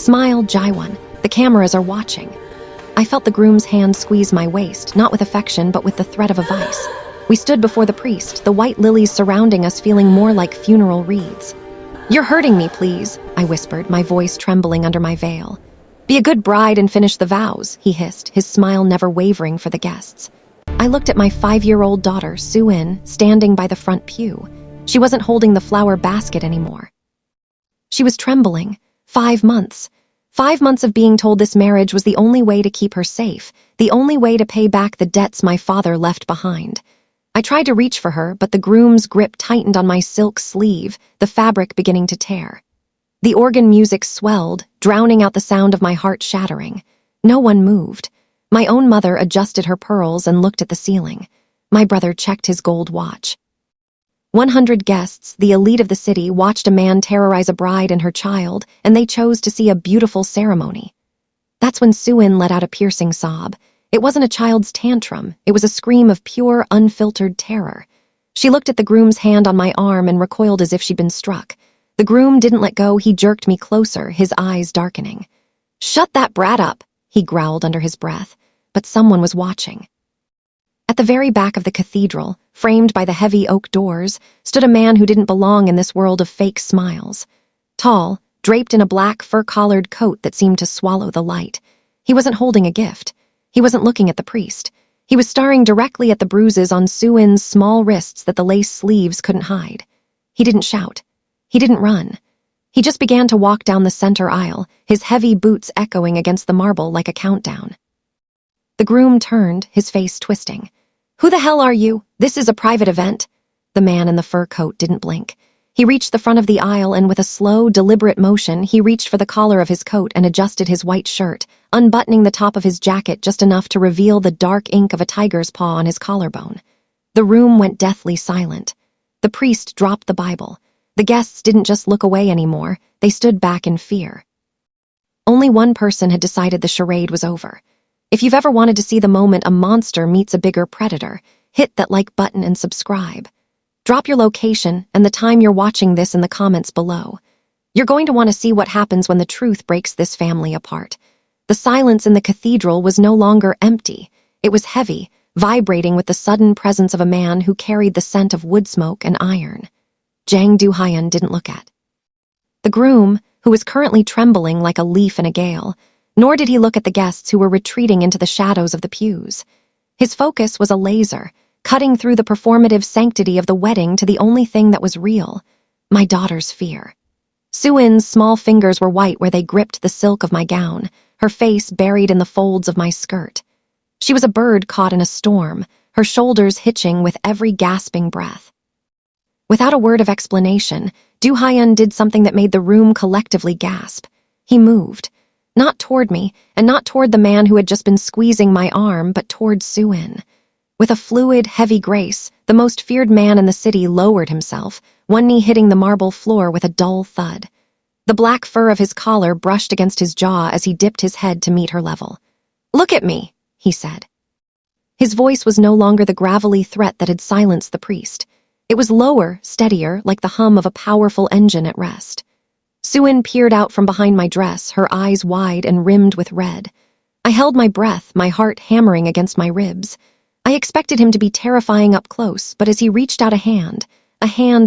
Smile, Jaiwan. The cameras are watching. I felt the groom's hand squeeze my waist, not with affection, but with the threat of a vice. We stood before the priest, the white lilies surrounding us feeling more like funeral wreaths. "You're hurting me, please," I whispered, my voice trembling under my veil. "Be a good bride and finish the vows," he hissed, his smile never wavering for the guests. I looked at my 5-year-old daughter, Sue-in, standing by the front pew. She wasn't holding the flower basket anymore. She was trembling. 5 months. 5 months of being told this marriage was the only way to keep her safe, the only way to pay back the debts my father left behind. I tried to reach for her, but the groom's grip tightened on my silk sleeve, the fabric beginning to tear. The organ music swelled, drowning out the sound of my heart shattering. No one moved. My own mother adjusted her pearls and looked at the ceiling. My brother checked his gold watch. 100 guests, the elite of the city, watched a man terrorize a bride and her child, and they chose to see a beautiful ceremony. That's when Sue-in let out a piercing sob. It wasn't a child's tantrum. It was a scream of pure, unfiltered terror. She looked at the groom's hand on my arm and recoiled as if she'd been struck. The groom didn't let go. He jerked me closer, his eyes darkening. "Shut that brat up," he growled under his breath, but someone was watching. At the very back of the cathedral, framed by the heavy oak doors, stood a man who didn't belong in this world of fake smiles. Tall, draped in a black fur-collared coat that seemed to swallow the light. He wasn't holding a gift. He wasn't looking at the priest. He was staring directly at the bruises on Sue-in's small wrists that the lace sleeves couldn't hide. He didn't shout. He didn't run. He just began to walk down the center aisle, his heavy boots echoing against the marble like a countdown. The groom turned, his face twisting. "Who the hell are you? This is a private event." The man in the fur coat didn't blink. He reached the front of the aisle and with a slow, deliberate motion, he reached for the collar of his coat and adjusted his white shirt, unbuttoning the top of his jacket just enough to reveal the dark ink of a tiger's paw on his collarbone. The room went deathly silent. The priest dropped the Bible. The guests didn't just look away anymore, they stood back in fear. Only one person had decided the charade was over. If you've ever wanted to see the moment a monster meets a bigger predator, hit that like button and subscribe. Drop your location and the time you're watching this in the comments below. You're going to want to see what happens when the truth breaks this family apart. The silence in the cathedral was no longer empty. It was heavy, vibrating with the sudden presence of a man who carried the scent of wood smoke and iron. Jang Du-hyun didn't look at the groom, who was currently trembling like a leaf in a gale, nor did he look at the guests who were retreating into the shadows of the pews. His focus was a laser, cutting through the performative sanctity of the wedding to the only thing that was real, my daughter's fear. Sue-in's small fingers were white where they gripped the silk of my gown, her face buried in the folds of my skirt. She was a bird caught in a storm, her shoulders hitching with every gasping breath. Without a word of explanation, Du-hyun did something that made the room collectively gasp. He moved. Not toward me, and not toward the man who had just been squeezing my arm, but toward Sue-in. With a fluid, heavy grace, the most feared man in the city lowered himself, one knee hitting the marble floor with a dull thud. The black fur of his collar brushed against his jaw as he dipped his head to meet her level. "Look at me," he said. His voice was no longer the gravelly threat that had silenced the priest. It was lower, steadier, like the hum of a powerful engine at rest. Sue-in peered out from behind my dress, her eyes wide and rimmed with red. I held my breath, my heart hammering against my ribs. I expected him to be terrifying up close, but as he reached out a hand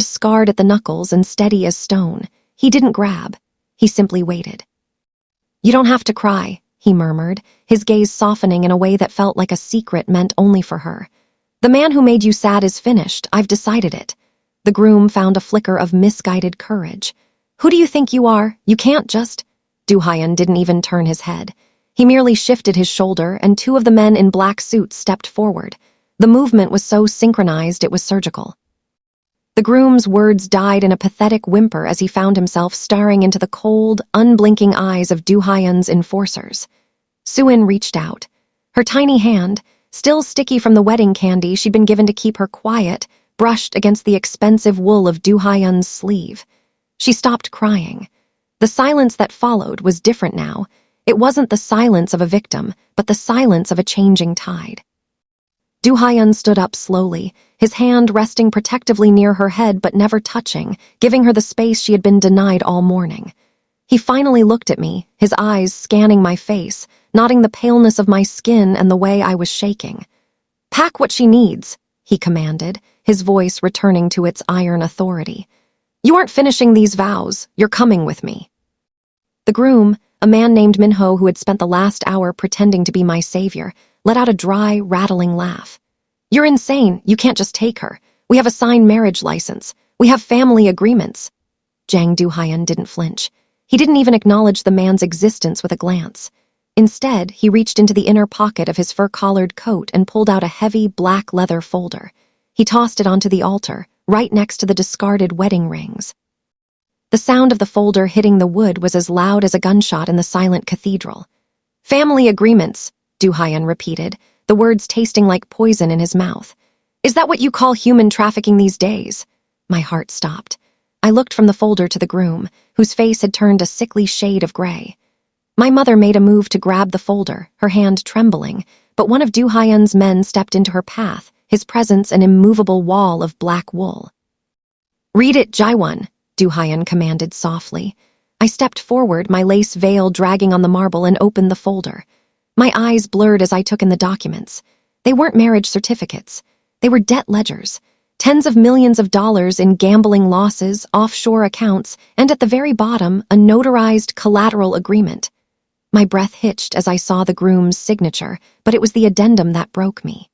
scarred at the knuckles and steady as stone, he didn't grab. He simply waited. "You don't have to cry," he murmured, his gaze softening in a way that felt like a secret meant only for her. "The man who made you sad is finished. I've decided it." The groom found a flicker of misguided courage. "Who do you think you are? You can't just—" Du-hyun didn't even turn his head. He merely shifted his shoulder, and 2 of the men in black suits stepped forward. The movement was so synchronized it was surgical. The groom's words died in a pathetic whimper as he found himself staring into the cold, unblinking eyes of Du-hyun's enforcers. Sue-in reached out. Her tiny hand, still sticky from the wedding candy she'd been given to keep her quiet, brushed against the expensive wool of Du-hyun's sleeve. She stopped crying. The silence that followed was different now. It wasn't the silence of a victim, but the silence of a changing tide. Du-hyun stood up slowly, his hand resting protectively near her head but never touching, giving her the space she had been denied all morning. He finally looked at me, his eyes scanning my face, noting the paleness of my skin and the way I was shaking. "Pack what she needs," he commanded, his voice returning to its iron authority. "You aren't finishing these vows. You're coming with me." The groom, a man named Minho who had spent the last hour pretending to be my savior, let out a dry, rattling laugh. "You're insane. You can't just take her. We have a signed marriage license. We have family agreements." Jang Du-hyun didn't flinch. He didn't even acknowledge the man's existence with a glance. Instead, he reached into the inner pocket of his fur-collared coat and pulled out a heavy, black leather folder. He tossed it onto the altar, right next to the discarded wedding rings. The sound of the folder hitting the wood was as loud as a gunshot in the silent cathedral. "Family agreements," Du-hyun repeated, the words tasting like poison in his mouth. "Is that what you call human trafficking these days?" My heart stopped. I looked from the folder to the groom, whose face had turned a sickly shade of gray. My mother made a move to grab the folder, her hand trembling, but one of Du-hyun's men stepped into her path, his presence an immovable wall of black wool. "Read it, Jaewon," Du-hyun commanded softly. I stepped forward, my lace veil dragging on the marble, and opened the folder. My eyes blurred as I took in the documents. They weren't marriage certificates. They were debt ledgers. Tens of millions of dollars in gambling losses, offshore accounts, and at the very bottom, a notarized collateral agreement. My breath hitched as I saw the groom's signature, but it was the addendum that broke me.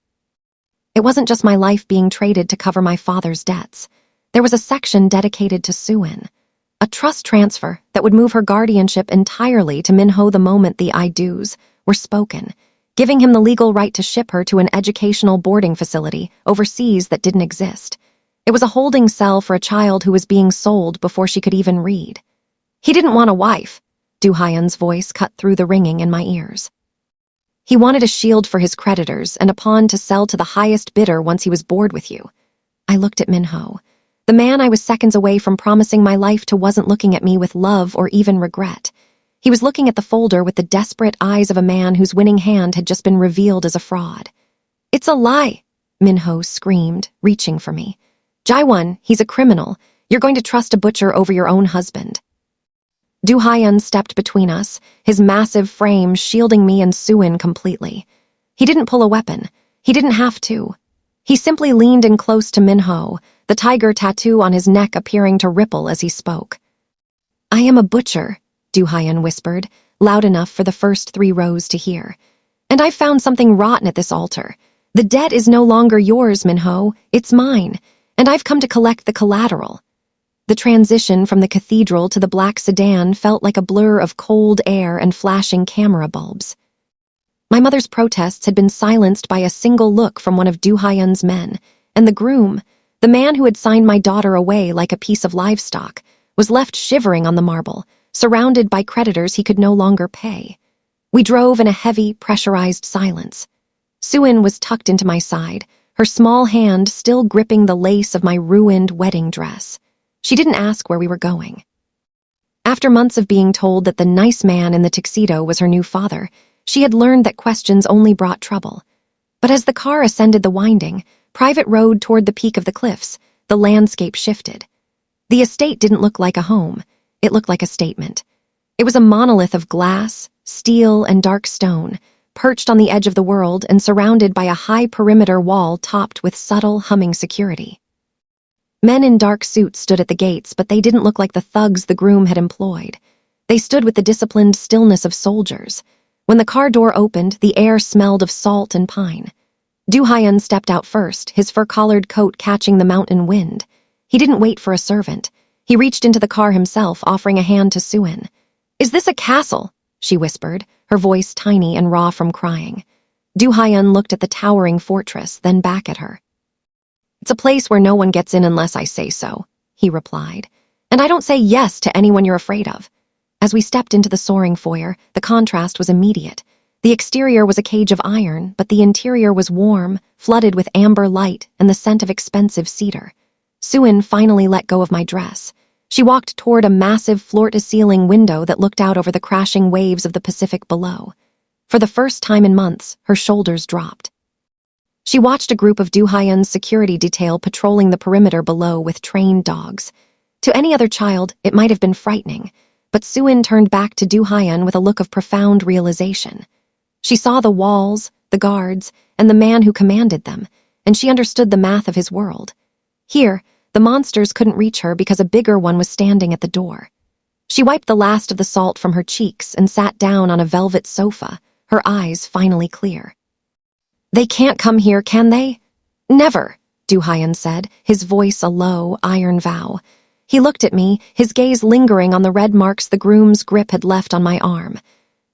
It wasn't just my life being traded to cover my father's debts. There was a section dedicated to Suin, a trust transfer that would move her guardianship entirely to Minho the moment the I do's were spoken, giving him the legal right to ship her to an educational boarding facility overseas that didn't exist. It was a holding cell for a child who was being sold before she could even read. "He didn't want a wife," Du-hyun's voice cut through the ringing in my ears. "He wanted a shield for his creditors and a pawn to sell to the highest bidder once he was bored with you." I looked at Minho. The man I was seconds away from promising my life to wasn't looking at me with love or even regret. He was looking at the folder with the desperate eyes of a man whose winning hand had just been revealed as a fraud. "It's a lie," Minho screamed, reaching for me. "Jaewon, he's a criminal. You're going to trust a butcher over your own husband." Du-hyun stepped between us, his massive frame shielding me and Suin completely. He didn't pull a weapon. He didn't have to. He simply leaned in close to Minho, the tiger tattoo on his neck appearing to ripple as he spoke. "I am a butcher," Du-hyun whispered, loud enough for the first 3 rows to hear. "And I've found something rotten at this altar. The debt is no longer yours, Minho. It's mine, and I've come to collect the collateral." The transition from the cathedral to the black sedan felt like a blur of cold air and flashing camera bulbs. My mother's protests had been silenced by a single look from one of Du-hyun's men, and the groom, the man who had signed my daughter away like a piece of livestock, was left shivering on the marble, surrounded by creditors he could no longer pay. We drove in a heavy, pressurized silence. Suin was tucked into my side, her small hand still gripping the lace of my ruined wedding dress. She didn't ask where we were going. After months of being told that the nice man in the tuxedo was her new father, she had learned that questions only brought trouble. But as the car ascended the winding, private road toward the peak of the cliffs, the landscape shifted. The estate didn't look like a home. It looked like a statement. It was a monolith of glass, steel, and dark stone, perched on the edge of the world and surrounded by a high perimeter wall topped with subtle, humming security. Men in dark suits stood at the gates, but they didn't look like the thugs the groom had employed. They stood with the disciplined stillness of soldiers. When the car door opened, the air smelled of salt and pine. Du-hyun stepped out first, his fur-collared coat catching the mountain wind. He didn't wait for a servant. He reached into the car himself, offering a hand to Suin. "Is this a castle?" she whispered, her voice tiny and raw from crying. Du-hyun looked at the towering fortress, then back at her. "It's a place where no one gets in unless I say so," he replied. "And I don't say yes to anyone you're afraid of." As we stepped into the soaring foyer, the contrast was immediate. The exterior was a cage of iron, but the interior was warm, flooded with amber light and the scent of expensive cedar. Suin finally let go of my dress. She walked toward a massive floor-to-ceiling window that looked out over the crashing waves of the Pacific below. For the first time in months, her shoulders dropped. She watched a group of Du-hyun's security detail patrolling the perimeter below with trained dogs. To any other child, it might have been frightening, but Suin turned back to Du Haiyan with a look of profound realization. She saw the walls, the guards, and the man who commanded them, and she understood the math of his world. Here, the monsters couldn't reach her because a bigger one was standing at the door. She wiped the last of the salt from her cheeks and sat down on a velvet sofa, her eyes finally clear. "They can't come here, can they?" "Never," Du Haiyan said, his voice a low, iron vow. He looked at me, his gaze lingering on the red marks the groom's grip had left on my arm.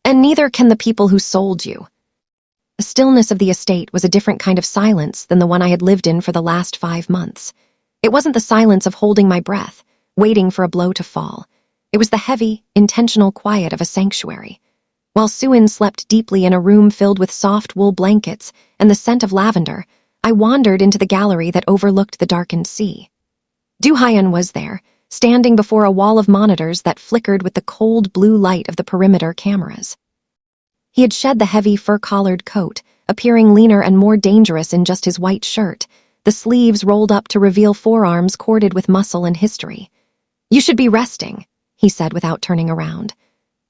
"And neither can the people who sold you." The stillness of the estate was a different kind of silence than the one I had lived in for the last 5 months. It wasn't the silence of holding my breath, waiting for a blow to fall. It was the heavy, intentional quiet of a sanctuary. While Suin slept deeply in a room filled with soft wool blankets and the scent of lavender, I wandered into the gallery that overlooked the darkened sea. Du Haiyan was there, standing before a wall of monitors that flickered with the cold blue light of the perimeter cameras. He had shed the heavy fur-collared coat, appearing leaner and more dangerous in just his white shirt, the sleeves rolled up to reveal forearms corded with muscle and history. "You should be resting," he said without turning around.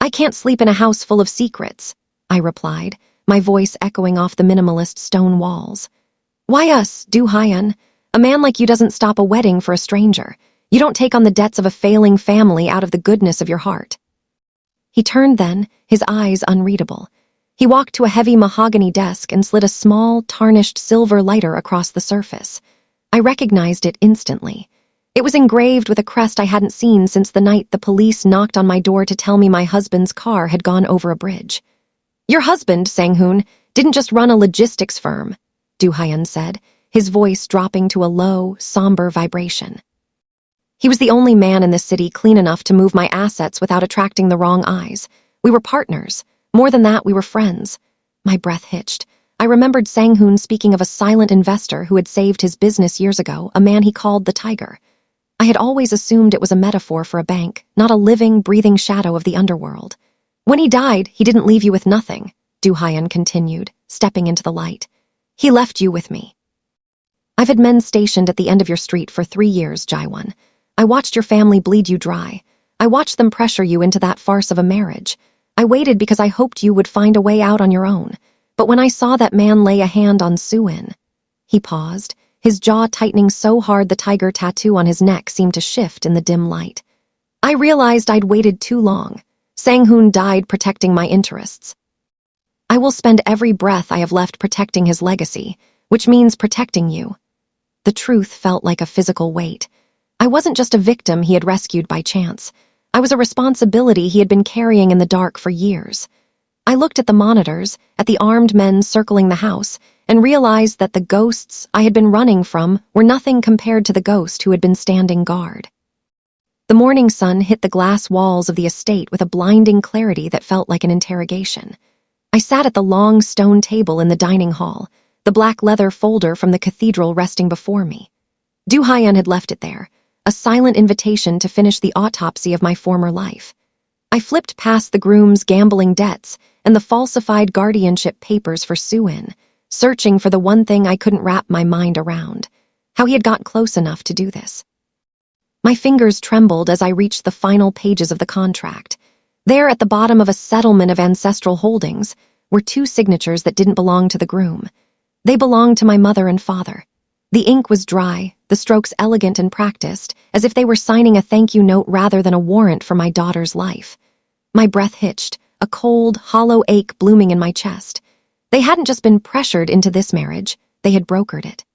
"I can't sleep in a house full of secrets," I replied, my voice echoing off the minimalist stone walls. "Why us, Du Haiyan? A man like you doesn't stop a wedding for a stranger. You don't take on the debts of a failing family out of the goodness of your heart." He turned then, his eyes unreadable. He walked to a heavy mahogany desk and slid a small, tarnished silver lighter across the surface. I recognized it instantly. It was engraved with a crest I hadn't seen since the night the police knocked on my door to tell me my husband's car had gone over a bridge. "Your husband, Sang-hoon, didn't just run a logistics firm," Du Haiyan said, his voice dropping to a low, somber vibration. "He was the only man in this city clean enough to move my assets without attracting the wrong eyes. We were partners. More than that, we were friends." My breath hitched. I remembered Sang-hoon speaking of a silent investor who had saved his business years ago, a man he called the Tiger. I had always assumed it was a metaphor for a bank, not a living, breathing shadow of the underworld. "When he died, he didn't leave you with nothing," Du Haiyan continued, stepping into the light. "He left you with me. I've had men stationed at the end of your street for 3 years, Jaiwan. I watched your family bleed you dry. I watched them pressure you into that farce of a marriage. I waited because I hoped you would find a way out on your own. But when I saw that man lay a hand on Suin..." He paused, his jaw tightening so hard the tiger tattoo on his neck seemed to shift in the dim light. "I realized I'd waited too long. Sang-hoon died protecting my interests. I will spend every breath I have left protecting his legacy, which means protecting you." The truth felt like a physical weight. I wasn't just a victim he had rescued by chance. I was a responsibility he had been carrying in the dark for years. I looked at the monitors, at the armed men circling the house, and realized that the ghosts I had been running from were nothing compared to the ghost who had been standing guard. The morning sun hit the glass walls of the estate with a blinding clarity that felt like an interrogation. I sat at the long stone table in the dining hall, the black leather folder from the cathedral resting before me. Du Haiyan had left it there, a silent invitation to finish the autopsy of my former life. I flipped past the groom's gambling debts and the falsified guardianship papers for Suin, searching for the one thing I couldn't wrap my mind around, how he had got close enough to do this. My fingers trembled as I reached the final pages of the contract. There, at the bottom of a settlement of ancestral holdings, were 2 signatures that didn't belong to the groom. They belonged to my mother and father. The ink was dry, the strokes elegant and practiced, as if they were signing a thank you note rather than a warrant for my daughter's life. My breath hitched, a cold, hollow ache blooming in my chest. They hadn't just been pressured into this marriage, they had brokered it.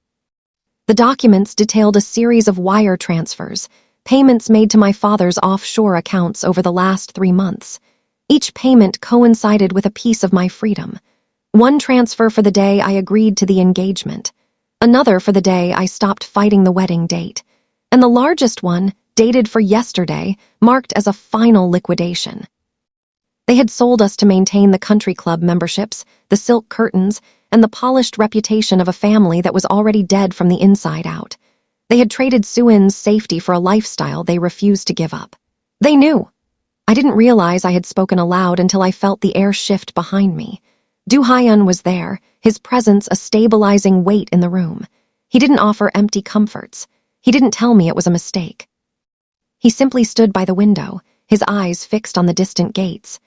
The documents detailed a series of wire transfers, payments made to my father's offshore accounts over the last 3 months. Each payment coincided with a piece of my freedom. One transfer for the day I agreed to the engagement, another for the day I stopped fighting the wedding date, and the largest one, dated for yesterday, marked as a final liquidation. They had sold us to maintain the country club memberships, the silk curtains, and the polished reputation of a family that was already dead from the inside out. They had traded Suin's safety for a lifestyle they refused to give up. They knew. I didn't realize I had spoken aloud until I felt the air shift behind me. Du Haiyan was there, his presence a stabilizing weight in the room. He didn't offer empty comforts. He didn't tell me it was a mistake. He simply stood by the window, his eyes fixed on the distant gates.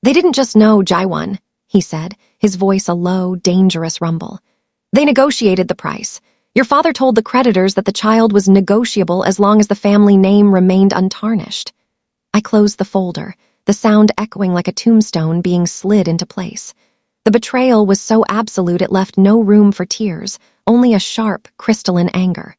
"They didn't just know, Jaiwan," he said, his voice a low, dangerous rumble. "They negotiated the price. Your father told the creditors that the child was negotiable as long as the family name remained untarnished." I closed the folder, the sound echoing like a tombstone being slid into place. The betrayal was so absolute it left no room for tears, only a sharp, crystalline anger.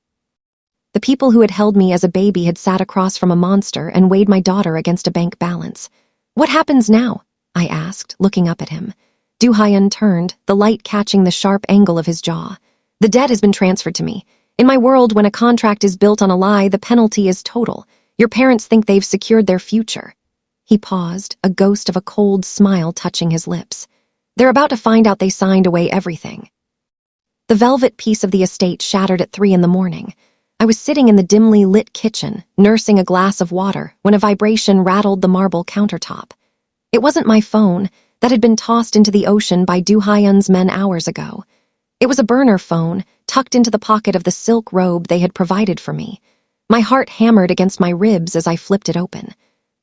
The people who had held me as a baby had sat across from a monster and weighed my daughter against a bank balance. "What happens now?" I asked, looking up at him. Du Haiyan turned, the light catching the sharp angle of his jaw. "The debt has been transferred to me. In my world, when a contract is built on a lie, the penalty is total. Your parents think they've secured their future." He paused, a ghost of a cold smile touching his lips. "They're about to find out they signed away everything." The velvet piece of the estate shattered at 3 a.m. I was sitting in the dimly lit kitchen, nursing a glass of water, when a vibration rattled the marble countertop. It wasn't my phone, that had been tossed into the ocean by Du Haiyan's men hours ago. It was a burner phone, tucked into the pocket of the silk robe they had provided for me. My heart hammered against my ribs as I flipped it open.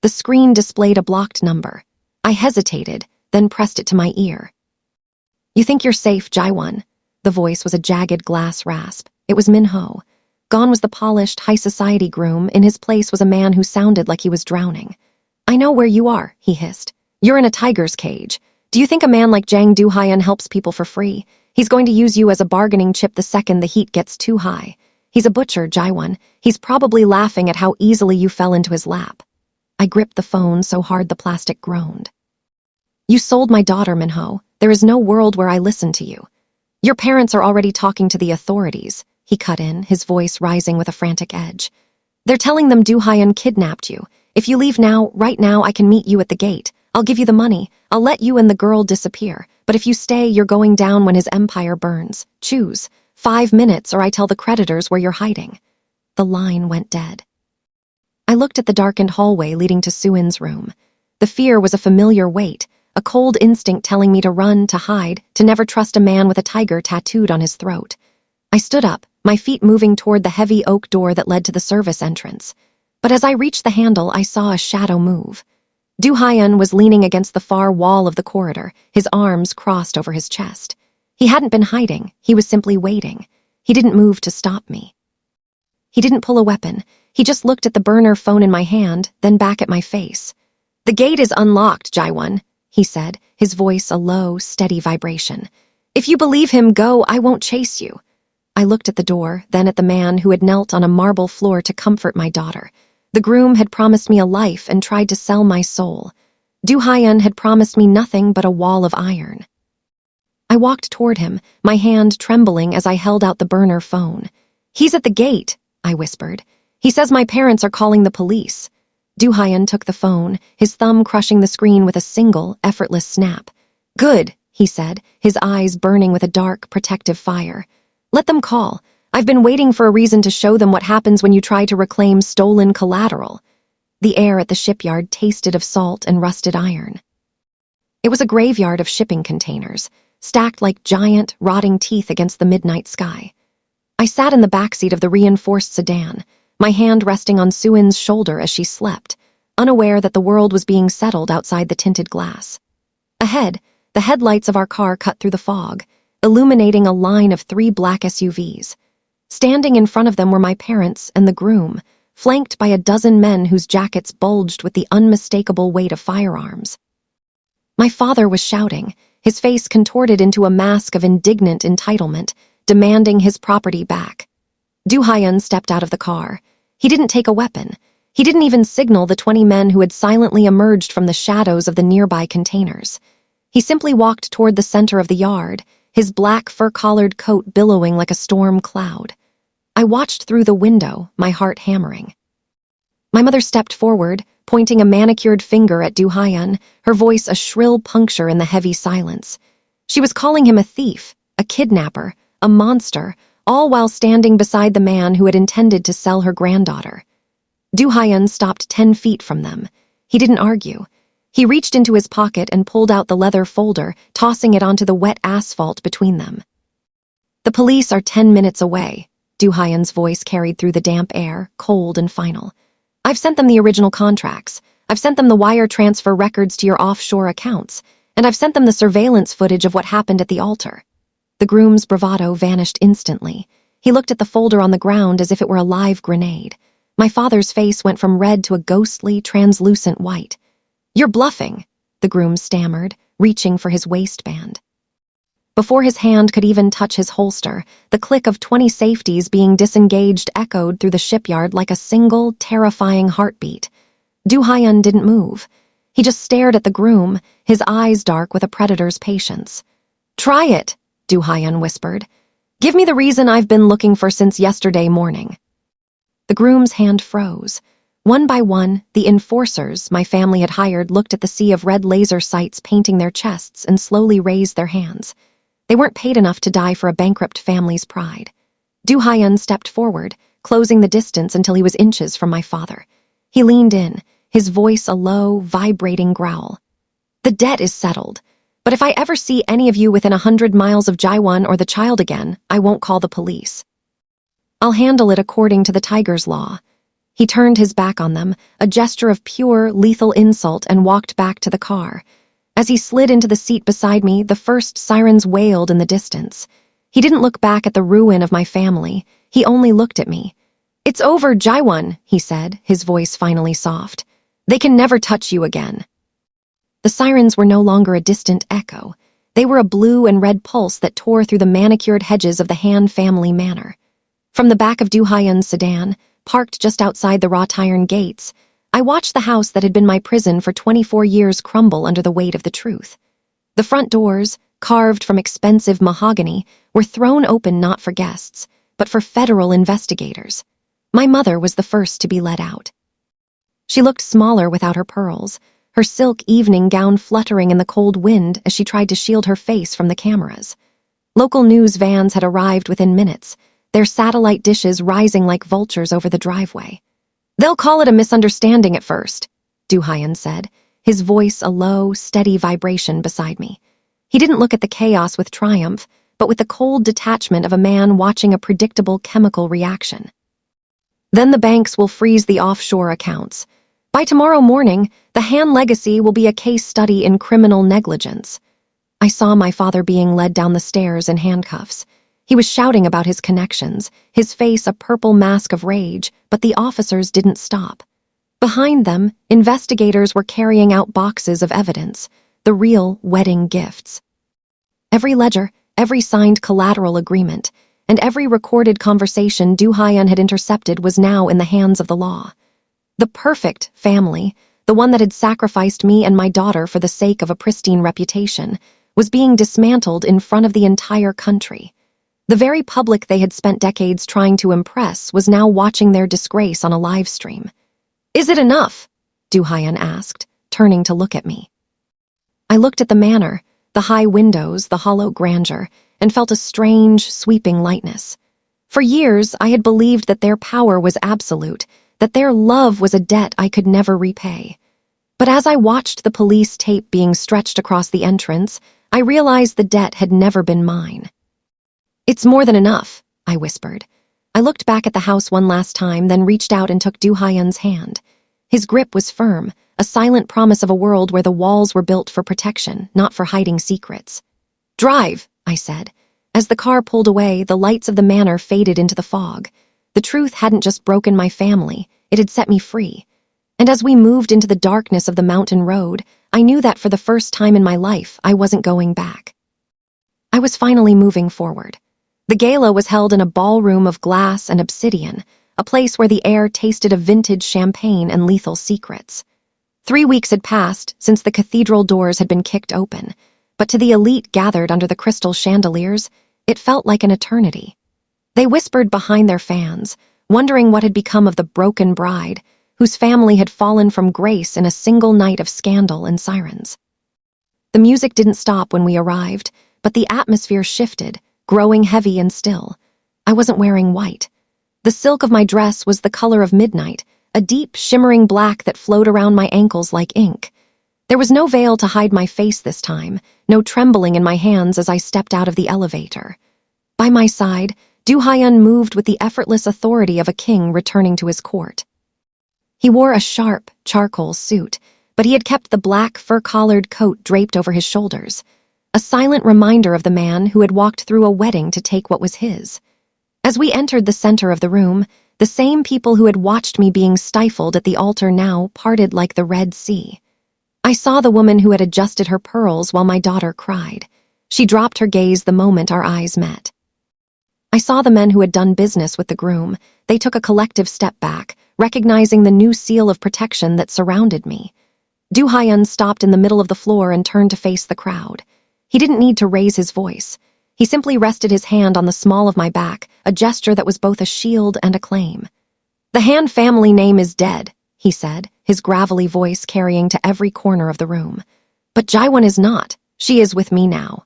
The screen displayed a blocked number. I hesitated, then pressed it to my ear. "You think you're safe, Jaiwan?" The voice was a jagged glass rasp. It was Minho. Gone was the polished, high-society groom. In his place was a man who sounded like he was drowning. "I know where you are," he hissed. "You're in a tiger's cage. Do you think a man like Jang Du Haiyan helps people for free? He's going to use you as a bargaining chip the second the heat gets too high. He's a butcher, Jaiwan. He's probably laughing at how easily you fell into his lap." I gripped the phone so hard the plastic groaned. "You sold my daughter, Minho. There is no world where I listen to you. Your parents are already talking to the authorities," he cut in, his voice rising with a frantic edge. "They're telling them Du Haiyan kidnapped you. If you leave now, right now, I can meet you at the gate. I'll give you the money. I'll let you and the girl disappear. But if you stay, you're going down when his empire burns. Choose. 5 minutes or I tell the creditors where you're hiding." The line went dead. I looked at the darkened hallway leading to Suin's room. The fear was a familiar weight, a cold instinct telling me to run, to hide, to never trust a man with a tiger tattooed on his throat. I stood up, my feet moving toward the heavy oak door that led to the service entrance. But as I reached the handle, I saw a shadow move. Du Haiyan was leaning against the far wall of the corridor, his arms crossed over his chest. He hadn't been hiding, he was simply waiting. He didn't move to stop me. He didn't pull a weapon. He just looked at the burner phone in my hand, then back at my face. "The gate is unlocked, Jaiwan," he said, his voice a low, steady vibration. "If you believe him, go, I won't chase you." I looked at the door, then at the man who had knelt on a marble floor to comfort my daughter. The groom had promised me a life and tried to sell my soul. Du Haiyan had promised me nothing but a wall of iron. I walked toward him, my hand trembling as I held out the burner phone. "He's at the gate," I whispered. "He says my parents are calling the police." Du Haiyan took the phone, his thumb crushing the screen with a single, effortless snap. "Good," he said, his eyes burning with a dark, protective fire. "Let them call. I've been waiting for a reason to show them what happens when you try to reclaim stolen collateral." The air at the shipyard tasted of salt and rusted iron. It was a graveyard of shipping containers, stacked like giant, rotting teeth against the midnight sky. I sat in the backseat of the reinforced sedan, my hand resting on Suin's shoulder as she slept, unaware that the world was being settled outside the tinted glass. Ahead, the headlights of our car cut through the fog, illuminating a line of 3 black SUVs. Standing in front of them were my parents and the groom, flanked by a dozen men whose jackets bulged with the unmistakable weight of firearms. My father was shouting, his face contorted into a mask of indignant entitlement, demanding his property back. Du Haiyan stepped out of the car. He didn't take a weapon. He didn't even signal the 20 men who had silently emerged from the shadows of the nearby containers. He simply walked toward the center of the yard, his black fur-collared coat billowing like a storm cloud. I watched through the window, my heart hammering. My mother stepped forward, pointing a manicured finger at Du Haiyan, her voice a shrill puncture in the heavy silence. She was calling him a thief, a kidnapper, a monster, all while standing beside the man who had intended to sell her granddaughter. Du Haiyan stopped 10 feet from them. He didn't argue. He reached into his pocket and pulled out the leather folder, tossing it onto the wet asphalt between them. "The police are 10 minutes away," Du Haiyan's voice carried through the damp air, cold and final. "I've sent them the original contracts. I've sent them the wire transfer records to your offshore accounts, and I've sent them the surveillance footage of what happened at the altar." The groom's bravado vanished instantly. He looked at the folder on the ground as if it were a live grenade. My father's face went from red to a ghostly, translucent white. "You're bluffing," the groom stammered, reaching for his waistband. Before his hand could even touch his holster, the click of 20 safeties being disengaged echoed through the shipyard like a single, terrifying heartbeat. Du Hyun didn't move. He just stared at the groom, his eyes dark with a predator's patience. "Try it," Du Hyun whispered. "Give me the reason I've been looking for since yesterday morning." The groom's hand froze. One by one, the enforcers my family had hired looked at the sea of red laser sights painting their chests and slowly raised their hands. They weren't paid enough to die for a bankrupt family's pride. Du Hyun stepped forward, closing the distance until he was inches from my father. He leaned in, his voice a low, vibrating growl. "The debt is settled, but if I ever see any of you within 100 miles of Jaiwon or the child again, I won't call the police. I'll handle it according to the tiger's law." He turned his back on them, a gesture of pure, lethal insult, and walked back to the car. As he slid into the seat beside me, the first sirens wailed in the distance. He didn't look back at the ruin of my family. He only looked at me. "It's over, Jaiwon," he said, his voice finally soft. "They can never touch you again." The sirens were no longer a distant echo. They were a blue and red pulse that tore through the manicured hedges of the Han family manor. From the back of Du Hyun's sedan, parked just outside the wrought iron gates, I watched the house that had been my prison for 24 years crumble under the weight of the truth. The front doors, carved from expensive mahogany, were thrown open not for guests, but for federal investigators. My mother was the first to be let out. She looked smaller without her pearls, her silk evening gown fluttering in the cold wind as she tried to shield her face from the cameras. Local news vans had arrived within minutes, their satellite dishes rising like vultures over the driveway. "They'll call it a misunderstanding at first," Du Hyun said, his voice a low, steady vibration beside me. He didn't look at the chaos with triumph, but with the cold detachment of a man watching a predictable chemical reaction. "Then the banks will freeze the offshore accounts. By tomorrow morning, the Han legacy will be a case study in criminal negligence." I saw my father being led down the stairs in handcuffs. He was shouting about his connections, his face a purple mask of rage, but the officers didn't stop. Behind them, investigators were carrying out boxes of evidence, the real wedding gifts. Every ledger, every signed collateral agreement, and every recorded conversation Du Hyun had intercepted was now in the hands of the law. The perfect family, the one that had sacrificed me and my daughter for the sake of a pristine reputation, was being dismantled in front of the entire country. The very public they had spent decades trying to impress was now watching their disgrace on a live stream. "Is it enough?" Du Hyun asked, turning to look at me. I looked at the manor, the high windows, the hollow grandeur, and felt a strange, sweeping lightness. For years, I had believed that their power was absolute, that their love was a debt I could never repay. But as I watched the police tape being stretched across the entrance, I realized the debt had never been mine. "It's more than enough," I whispered. I looked back at the house one last time, then reached out and took Du Hyun's hand. His grip was firm, a silent promise of a world where the walls were built for protection, not for hiding secrets. "Drive," I said. As the car pulled away, the lights of the manor faded into the fog. The truth hadn't just broken my family, it had set me free. And as we moved into the darkness of the mountain road, I knew that for the first time in my life, I wasn't going back. I was finally moving forward. The gala was held in a ballroom of glass and obsidian, a place where the air tasted of vintage champagne and lethal secrets. 3 weeks had passed since the cathedral doors had been kicked open, but to the elite gathered under the crystal chandeliers, it felt like an eternity. They whispered behind their fans, wondering what had become of the broken bride, whose family had fallen from grace in a single night of scandal and sirens. The music didn't stop when we arrived, but the atmosphere shifted, growing heavy and still. I wasn't wearing white. The silk of my dress was the color of midnight, a deep, shimmering black that flowed around my ankles like ink. There was no veil to hide my face this time, no trembling in my hands as I stepped out of the elevator. By my side, Du Hyun moved with the effortless authority of a king returning to his court. He wore a sharp, charcoal suit, but he had kept the black, fur-collared coat draped over his shoulders, a silent reminder of the man who had walked through a wedding to take what was his. As we entered the center of the room, the same people who had watched me being stifled at the altar now parted like the Red Sea. I saw the woman who had adjusted her pearls while my daughter cried. She dropped her gaze the moment our eyes met. I saw the men who had done business with the groom. They took a collective step back, recognizing the new seal of protection that surrounded me. Du Hyun stopped in the middle of the floor and turned to face the crowd. He didn't need to raise his voice. He simply rested his hand on the small of my back, a gesture that was both a shield and a claim. "The Han family name is dead," he said, his gravelly voice carrying to every corner of the room. "But Jaiwon is not. She is with me now.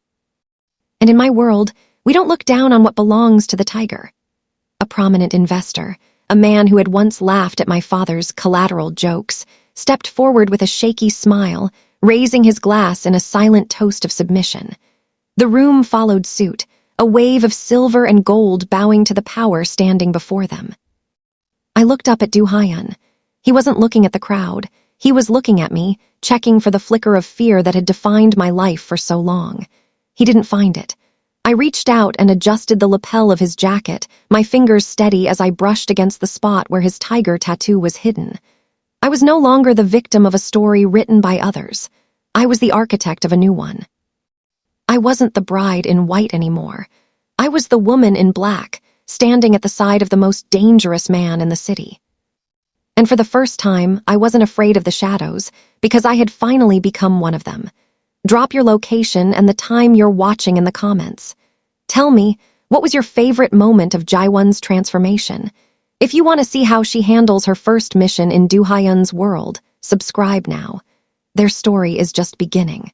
And in my world, we don't look down on what belongs to the tiger." A prominent investor, a man who had once laughed at my father's collateral jokes, stepped forward with a shaky smile, raising his glass in a silent toast of submission. The room followed suit, a wave of silver and gold bowing to the power standing before them. I looked up at Du Hyun. He wasn't looking at the crowd. He was looking at me, checking for the flicker of fear that had defined my life for so long. He didn't find it. I reached out and adjusted the lapel of his jacket, my fingers steady as I brushed against the spot where his tiger tattoo was hidden. I was no longer the victim of a story written by others. I was the architect of a new one. I wasn't the bride in white anymore. I was the woman in black, standing at the side of the most dangerous man in the city. And for the first time, I wasn't afraid of the shadows, because I had finally become one of them. Drop your location and the time you're watching in the comments. Tell me, what was your favorite moment of Jaiwon's transformation? If you want to see how she handles her first mission in Du Hyun's world, subscribe now. Their story is just beginning.